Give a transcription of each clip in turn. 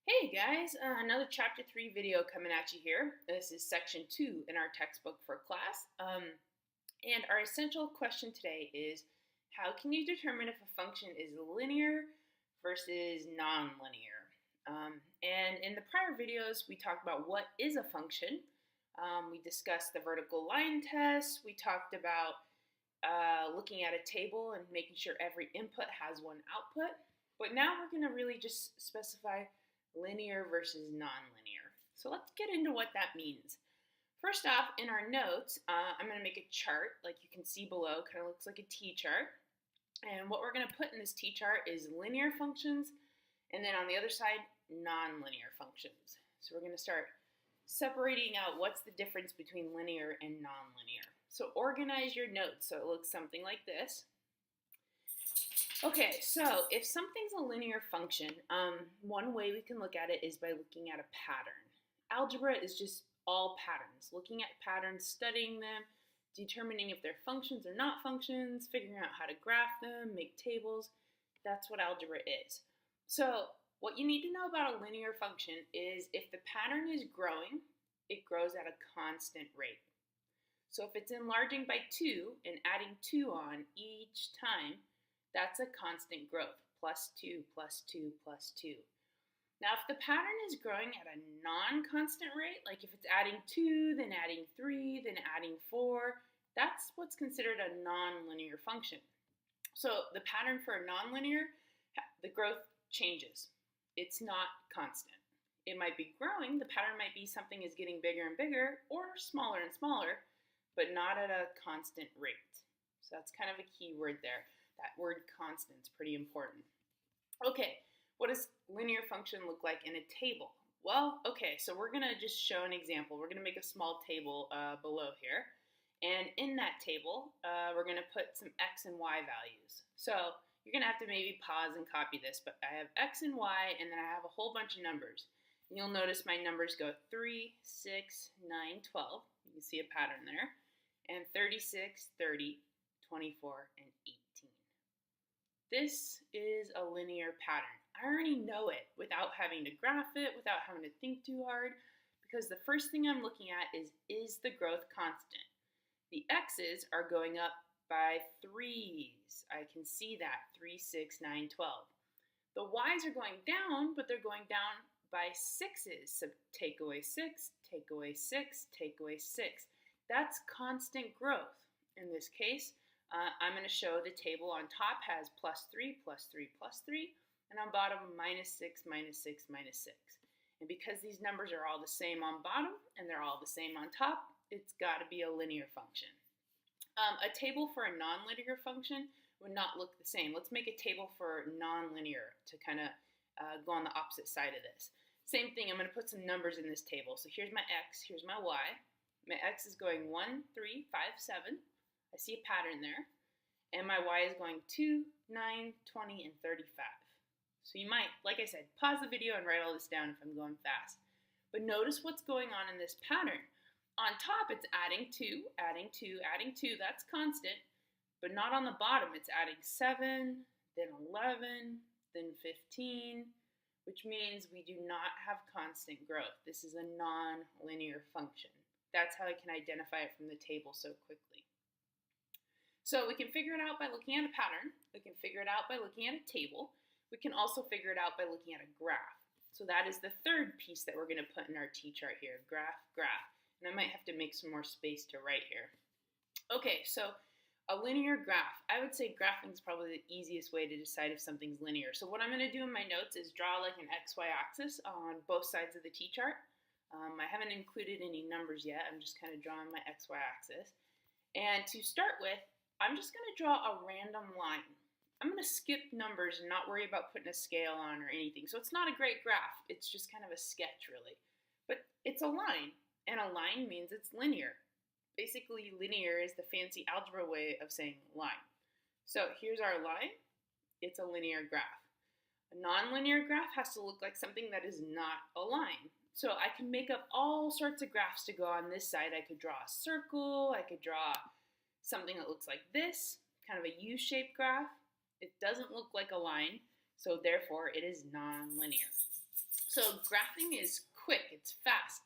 Hey guys, another chapter 3 video coming at you here. This is section 2 in our textbook for class. And our essential question today is, how can you determine if a function is linear versus nonlinear? And in the prior videos, we talked about what is a function. We discussed the vertical line test. We talked about looking at a table and making sure every input has one output. But now we're going to really just specify linear versus nonlinear. So let's get into what that means. First off, in our notes, I'm going to make a chart like you can see below. Kind of looks like a T-chart. And what we're going to put in this T-chart is linear functions, and then on the other side, nonlinear functions. So we're going to start separating out what's the difference between linear and nonlinear. So organize your notes so it looks something like this. Okay, so if something's a linear function, one way we can look at it is by looking at a pattern. Algebra is just all patterns, looking at patterns, studying them, determining if they're functions or not functions, figuring out how to graph them, make tables. That's what algebra is. So what you need to know about a linear function is if the pattern is growing, it grows at a constant rate. So if it's enlarging by 2 and adding 2 on each time, that's a constant growth, plus 2, plus 2, plus 2. Now, if the pattern is growing at a non-constant rate, like if it's adding 2, then adding 3, then adding 4, that's what's considered a nonlinear function. So the pattern for a nonlinear, the growth changes. It's not constant. It might be growing, the pattern might be something is getting bigger and bigger, or smaller and smaller, but not at a constant rate. So that's kind of a key word there. That word constant is pretty important. Okay, what does linear function look like in a table? Well, okay, so we're going to just show an example. We're going to make a small table below here. And in that table, we're going to put some x and y values. So you're going to have to maybe pause and copy this, but I have x and y, and then I have a whole bunch of numbers. And you'll notice my numbers go 3, 6, 9, 12. You can see a pattern there. And 36, 30, 24, and 18. This is a linear pattern. I already know it without having to graph it, without having to think too hard, because the first thing I'm looking at is the growth constant? The x's are going up by 3's. I can see that, 3, 6, 9, 12. The y's are going down, but they're going down by 6's. So take away 6, take away 6, take away 6. That's constant growth. In this case, I'm going to show the table on top has plus 3, plus 3, plus 3, and on bottom minus 6, minus 6, minus 6. And because these numbers are all the same on bottom and they're all the same on top, it's got to be a linear function. A table for a nonlinear function would not look the same. Let's make a table for nonlinear to kind of go on the opposite side of this. Same thing, I'm going to put some numbers in this table. So here's my x, here's my y. My x is going 1, 3, 5, 7. I see a pattern there. And my y is going 2, 9, 20, and 35. So you might, like I said, pause the video and write all this down if I'm going fast. But notice what's going on in this pattern. On top, it's adding 2, adding 2, adding 2. That's constant. But not on the bottom. It's adding 7, then 11, then 15, which means we do not have constant growth. This is a non-linear function. That's how I can identify it from the table so quickly. So we can figure it out by looking at a pattern. We can figure it out by looking at a table. We can also figure it out by looking at a graph. So that is the third piece that we're going to put in our T-chart here, graph, graph. And I might have to make some more space to write here. Okay, so a linear graph. I would say graphing is probably the easiest way to decide if something's linear. So what I'm going to do in my notes is draw like an XY axis on both sides of the T-chart. I haven't included any numbers yet. I'm just kind of drawing my XY axis. And to start with, I'm just going to draw a random line. I'm going to skip numbers and not worry about putting a scale on or anything. So it's not a great graph. It's just kind of a sketch, really. But it's a line, and a line means it's linear. Basically, linear is the fancy algebra way of saying line. So here's our line. It's a linear graph. A nonlinear graph has to look like something that is not a line. So I can make up all sorts of graphs to go on this side. I could draw a circle. I could draw something that looks like this, kind of a U-shaped graph. It doesn't look like a line, so therefore it is nonlinear. So graphing is quick, it's fast.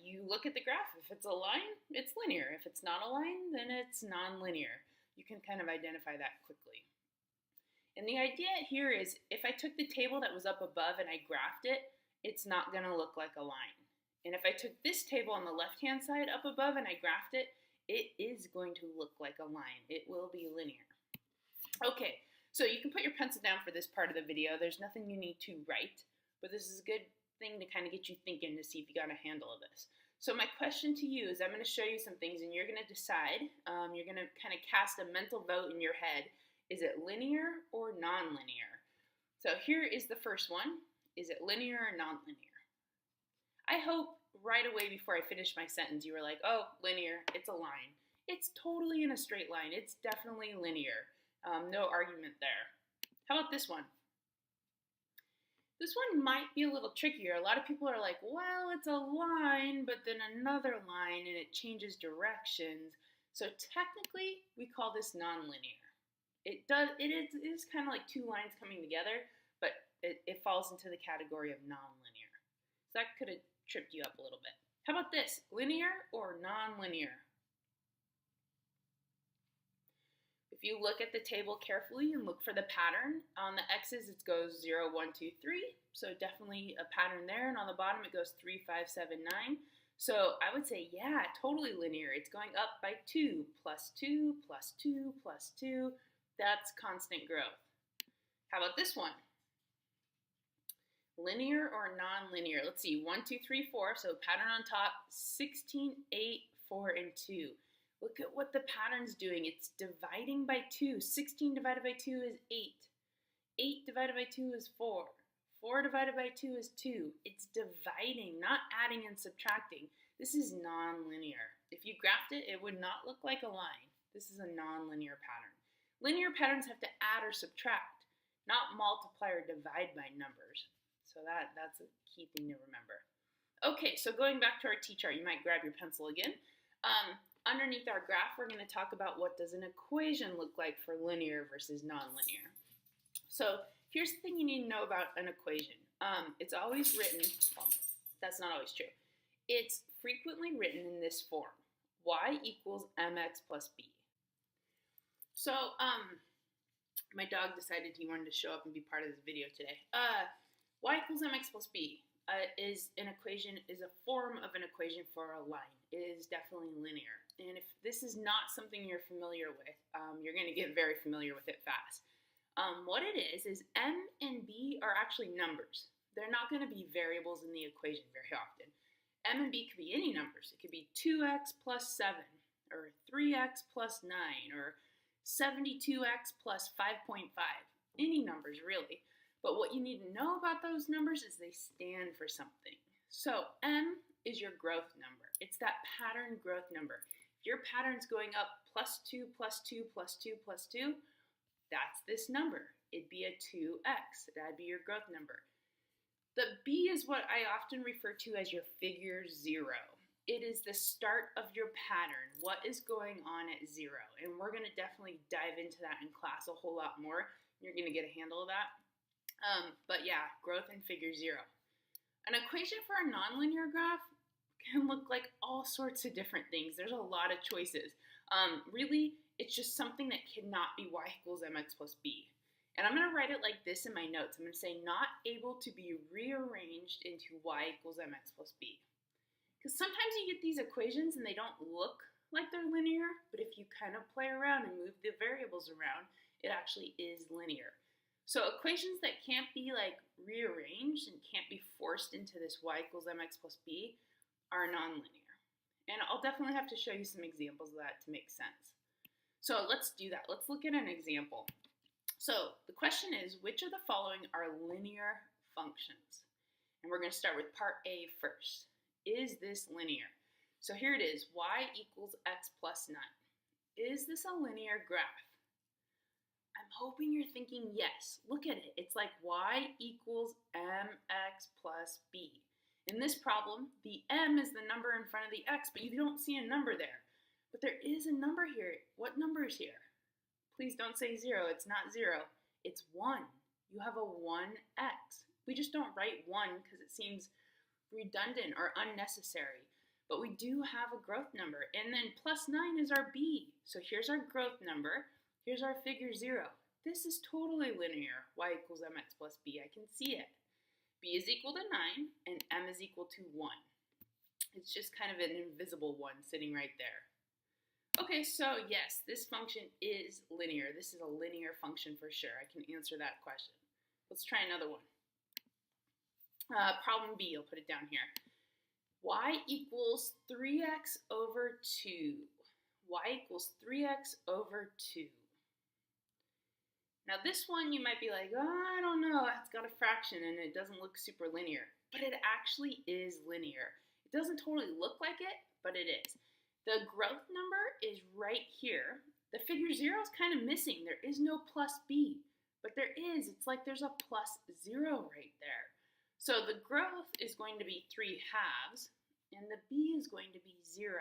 You look at the graph, if it's a line, it's linear. If it's not a line, then it's nonlinear. You can kind of identify that quickly. And the idea here is if I took the table that was up above and I graphed it, it's not going to look like a line. And if I took this table on the left-hand side up above and I graphed it, it is going to look like a line. It will be linear. Okay, so you can put your pencil down for this part of the video. There's nothing you need to write, but this is a good thing to kind of get you thinking to see if you got a handle of this. So my question to you is I'm going to show you some things and you're going to decide, you're going to kind of cast a mental vote in your head. Is it linear or nonlinear? So here is the first one. Is it linear or nonlinear? I hope right away before I finish my sentence you were like, oh, linear, it's a line. It's totally in a straight line. It's definitely linear. No argument there. How about this one? This one might be a little trickier. A lot of people are like, well, it's a line, but then another line, and it changes directions. So technically, we call this nonlinear. It is kind of like two lines coming together, but it falls into the category of nonlinear. So that could have tripped you up a little bit. How about this? Linear or nonlinear? If you look at the table carefully and look for the pattern, on the x's it goes 0, 1, 2, 3. So definitely a pattern there. And on the bottom it goes 3, 5, 7, 9. So I would say, yeah, totally linear. It's going up by 2, plus 2, plus 2, plus 2. That's constant growth. How about this one? Linear or non-linear? Let's see, 1, 2, 3, 4. So pattern on top, 16, 8, 4, and 2. Look at what the pattern's doing. It's dividing by 2. 16 divided by 2 is 8. 8 divided by 2 is 4. 4 divided by 2 is 2. It's dividing, not adding and subtracting. This is non-linear. If you graphed it, it would not look like a line. This is a non-linear pattern. Linear patterns have to add or subtract, not multiply or divide by numbers. So that's a key thing to remember. Okay, so going back to our T-chart, you might grab your pencil again. Underneath our graph, we're going to talk about what does an equation look like for linear versus nonlinear. So here's the thing you need to know about an equation. It's always written, well, that's not always true. It's frequently written in this form, y equals mx plus b. So, my dog decided he wanted to show up and be part of this video today. Y equals mx plus b is a form of an equation for a line. It is definitely linear. And if this is not something you're familiar with, you're going to get very familiar with it fast. What it is m and b are actually numbers. They're not going to be variables in the equation very often. M and b could be any numbers. It could be 2x plus 7, or 3x plus 9, or 72x plus 5.5. Any numbers, really. But what you need to know about those numbers is they stand for something. So m is your growth number. It's that pattern growth number. If your pattern's going up plus 2, plus 2, plus 2, plus 2, that's this number. It'd be a 2x. That'd be your growth number. The b is what I often refer to as your figure 0. It is the start of your pattern. What is going on at 0? And we're going to definitely dive into that in class a whole lot more. You're going to get a handle of that. But yeah, growth in figure 0. An equation for a nonlinear graph can look like all sorts of different things. There's a lot of choices. Really, it's just something that cannot be y equals mx plus b. And I'm going to write it like this in my notes. I'm going to say not able to be rearranged into y equals mx plus b. Because sometimes you get these equations and they don't look like they're linear, but if you kind of play around and move the variables around, it actually is linear. So equations that can't be like rearranged and can't be forced into this y equals mx plus b are nonlinear. And I'll definitely have to show you some examples of that to make sense. So let's do that. Let's look at an example. So the question is, which of the following are linear functions? And we're going to start with part A first. Is this linear? So here it is, y equals x plus 9. Is this a linear graph? I'm hoping you're thinking yes. Look at it. It's like y equals mx plus b. In this problem, the m is the number in front of the x, but you don't see a number there. But there is a number here. What number is here? Please don't say 0. It's not 0. It's 1. You have a 1x. We just don't write 1 because it seems redundant or unnecessary. But we do have a growth number, and then plus 9 is our b. So here's our growth number. Here's our figure 0. This is totally linear. Y equals mx plus b. I can see it. B is equal to 9, and m is equal to 1. It's just kind of an invisible one sitting right there. Okay, so yes, this function is linear. This is a linear function for sure. I can answer that question. Let's try another one. Problem B, I'll put it down here. Y equals 3x over 2. Y equals 3x over 2. Now this one you might be like, oh, I don't know, it's got a fraction and it doesn't look super linear. But it actually is linear. It doesn't totally look like it, but it is. The growth number is right here. The figure 0 is kind of missing. There is no plus b, but there is. It's like there's a plus 0 right there. So the growth is going to be 3 halves, and the b is going to be 0.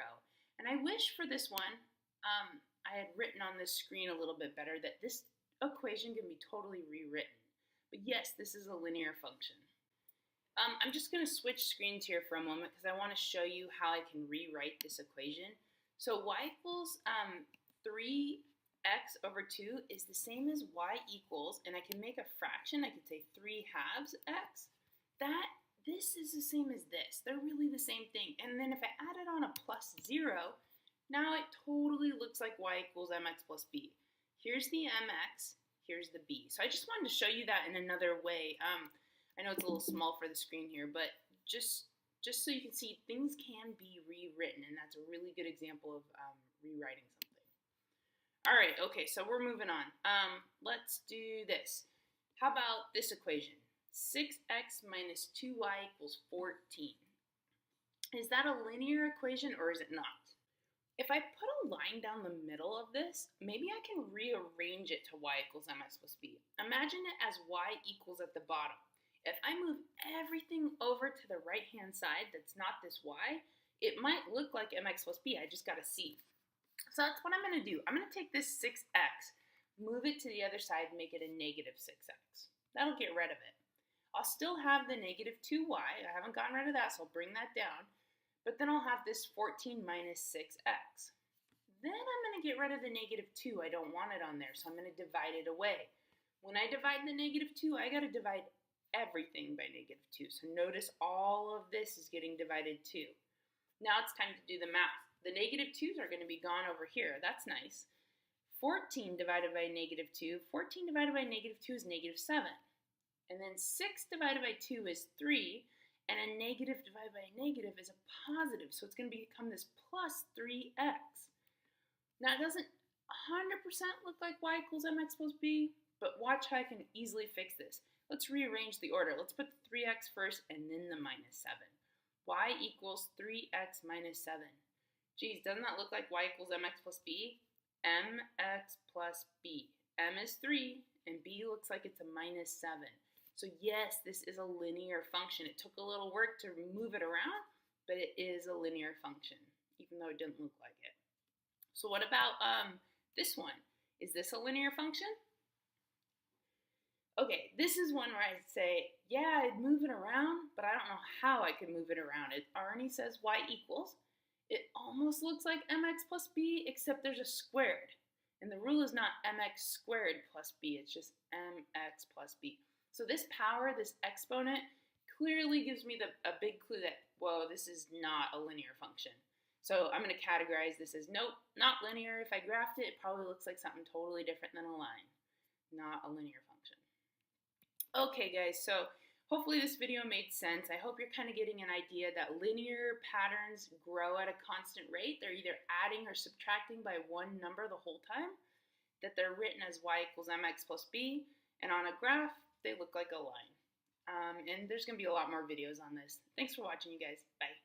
And I wish for this one, I had written on this screen a little bit better that this equation can be totally rewritten. But yes, this is a linear function. I'm just going to switch screens here for a moment because I want to show you how I can rewrite this equation. So y equals 3x over 2 is the same as y equals, and I can make a fraction. I could say 3 halves x. This is the same as this. They're really the same thing. And then if I added on a plus 0, now it totally looks like y equals mx plus b. Here's the mx, here's the b. So I just wanted to show you that in another way. I know it's a little small for the screen here, but just so you can see things can be rewritten, and that's a really good example of rewriting something. All right, okay, so we're moving on. Let's do this. How about this equation? 6x minus 2y equals 14. Is that a linear equation or is it not? If I put a line down the middle of this, maybe I can rearrange it to y equals mx plus b. Imagine it as y equals at the bottom. If I move everything over to the right-hand side that's not this y, it might look like mx plus b. I just got a c. So that's what I'm going to do. I'm going to take this 6x, move it to the other side, and make it a negative 6x. That'll get rid of it. I'll still have the negative 2y. I haven't gotten rid of that, so I'll bring that down. But then I'll have this 14 minus 6x. Then I'm going to get rid of the negative 2. I don't want it on there, so I'm going to divide it away. When I divide the negative 2, I got to divide everything by negative 2. So notice all of this is getting divided too. Now it's time to do the math. The negative 2's are going to be gone over here. That's nice. 14 divided by negative 2. 14 divided by negative 2 is negative 7. And then 6 divided by 2 is 3. And a negative divided by a negative is a positive. So it's going to become this plus 3x. Now it doesn't 100% look like y equals mx plus b, but watch how I can easily fix this. Let's rearrange the order. Let's put the 3x first and then the minus 7. Y equals 3x minus 7. Geez, doesn't that look like y equals mx plus b? Mx plus b. M is 3 and b looks like it's a minus 7. So yes, this is a linear function. It took a little work to move it around, but it is a linear function, even though it didn't look like it. So what about this one? Is this a linear function? Okay, this is one where I'd say, yeah, I'd move it around, but I don't know how I could move it around. It already says y equals. It almost looks like mx plus b, except there's a squared. And the rule is not mx squared plus b, it's just mx plus b. So this power, this exponent, clearly gives me a big clue that, whoa, this is not a linear function. So I'm going to categorize this as, nope, not linear. If I graphed it, it probably looks like something totally different than a line. Not a linear function. Okay guys, so hopefully this video made sense. I hope you're kind of getting an idea that linear patterns grow at a constant rate. They're either adding or subtracting by one number the whole time, that they're written as y equals mx plus b, and on a graph, they look like a line. And there's going to be a lot more videos on this. Thanks for watching, you guys. Bye.